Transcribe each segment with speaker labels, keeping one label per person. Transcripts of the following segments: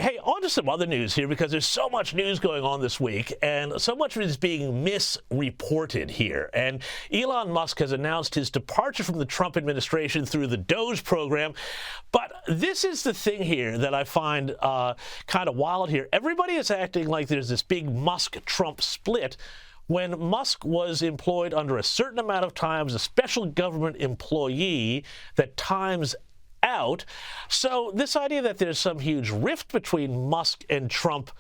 Speaker 1: Hey, on to some other news here, because there's so much news going on this week, and so much of it is being misreported here. And Elon Musk has announced his departure from the Trump administration through the DOGE program. But this is the thing here that I find kind of wild here. Everybody is acting like there's this big Musk-Trump split, when Musk was employed under a certain amount of time as a special government employee that times out. So this idea that there's some huge rift between Musk and Trump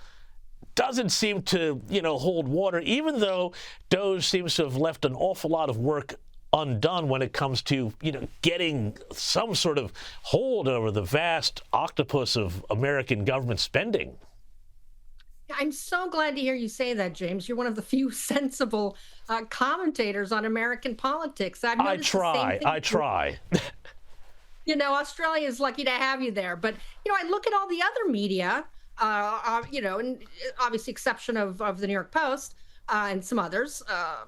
Speaker 1: doesn't seem to, hold water, even though DOGE seems to have left an awful lot of work undone when it comes to, getting some sort of hold over the vast octopus of American government spending.
Speaker 2: I'm so glad to hear you say that, James. You're one of the few sensible commentators on American politics.
Speaker 1: I try.
Speaker 2: Australia is lucky to have you there. But, I look at all the other media, and obviously exception of the New York Post and some others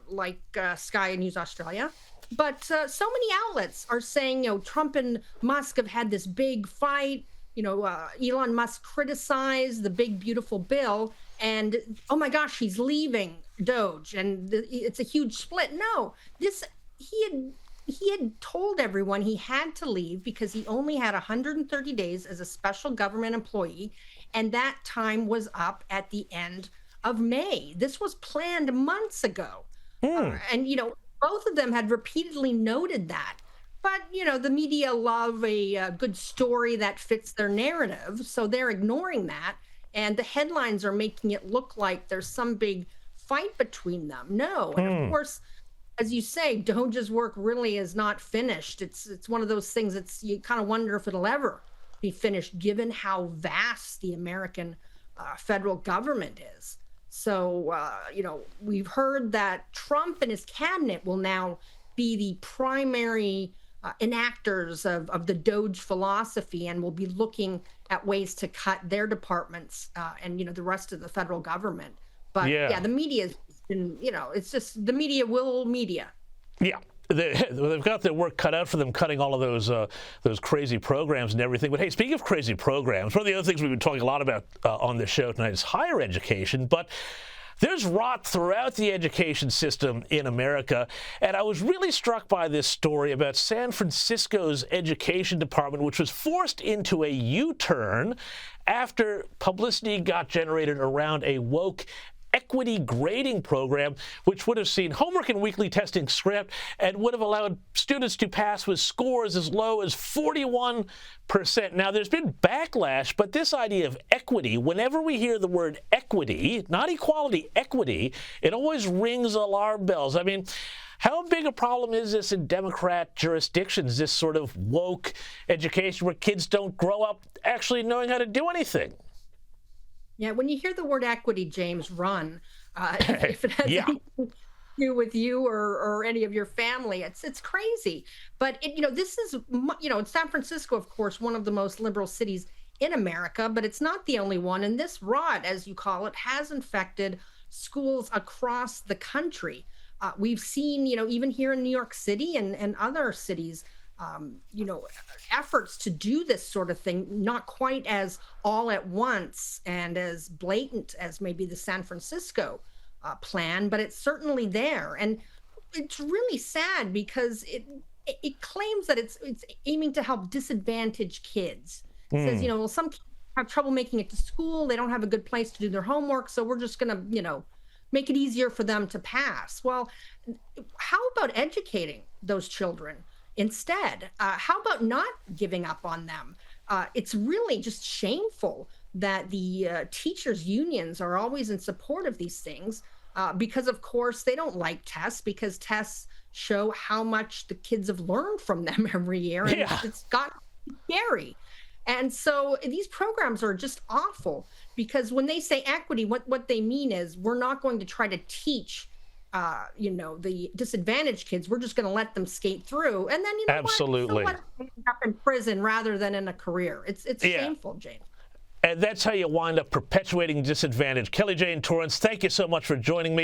Speaker 2: like Sky News Australia. But so many outlets are saying, Trump and Musk have had this big fight. Elon Musk criticized the big, beautiful bill, and oh my gosh, he's leaving DOGE, and it's a huge split. No, he had told everyone he had to leave because he only had 130 days as a special government employee, and that time was up at the end of May. This was planned months ago, and both of them had repeatedly noted that. But, the media love a good story that fits their narrative, so they're ignoring that. And the headlines are making it look like there's some big fight between them. No. And of course, as you say, DOGE's work really is not finished. It's one of those things you kind of wonder if it'll ever be finished, given how vast the American federal government is. So, we've heard that Trump and his cabinet will now be the primary enactors of the DOGE philosophy, and will be looking at ways to cut their departments and the rest of the federal government. But the media has been, it's just the media will media.
Speaker 1: Yeah. They've got their work cut out for them, cutting all of those crazy programs and everything. But hey, speaking of crazy programs, one of the other things we've been talking a lot about on this show tonight is higher education. But there's rot throughout the education system in America, and I was really struck by this story about San Francisco's education department, which was forced into a U-turn after publicity got generated around a woke equity grading program, which would have seen homework and weekly testing scrapped and would have allowed students to pass with scores as low as 41%. Now, there's been backlash, but this idea of equity, whenever we hear the word equity, not equality, equity, it always rings alarm bells. I mean, how big a problem is this in Democrat jurisdictions, this sort of woke education where kids don't grow up actually knowing how to do anything?
Speaker 2: Yeah, when you hear the word equity, James, run. If it has anything to do with you or any of your family, it's crazy. But this is San Francisco, of course, one of the most liberal cities in America, but it's not the only one. And this rot, as you call it, has infected schools across the country. We've seen, even here in New York City and other cities, efforts to do this sort of thing, not quite as all at once and as blatant as maybe the San Francisco plan, but it's certainly there. And it's really sad because it claims that it's aiming to help disadvantaged kids. It says, well, some kids have trouble making it to school. They don't have a good place to do their homework. So we're just going to, make it easier for them to pass. Well, how about educating those children instead? How about not giving up on them? It's really just shameful that the teachers' unions are always in support of these things because, of course, they don't like tests because tests show how much the kids have learned from them every year. And it's got scary. And so these programs are just awful because when they say equity, what they mean is we're not going to try to teach the disadvantaged kids. We're just going to let them skate through. And then,
Speaker 1: absolutely,
Speaker 2: what? So end up in prison rather than in a career. It's shameful, James.
Speaker 1: And that's how you wind up perpetuating disadvantage. Kelly Jane Torrance, thank you so much for joining me.